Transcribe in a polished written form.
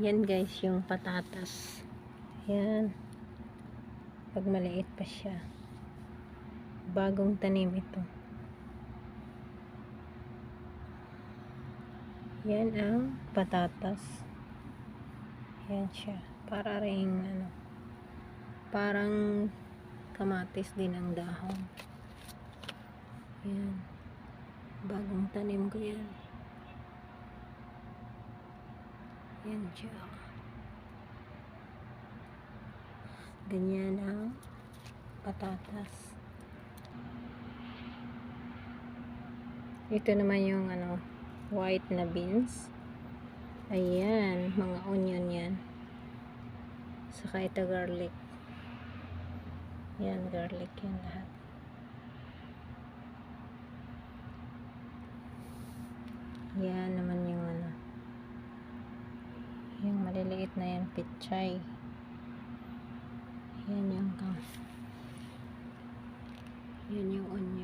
Yan guys, yung patatas. Yan. Pag maliit pa siya. Bagong tanim ito. Yan ang patatas. Yan siya. Para ring parang kamatis din ang dahon. Yan. Bagong tanim ko yan. Yan siya. Ganyan ang patatas. Ito naman yung white na beans. Ayan, mga onion yan. Saka ito garlic. Yan, garlic yan lahat. Yan naman yung yung maliliit na yan, pichay. Yan yung onion.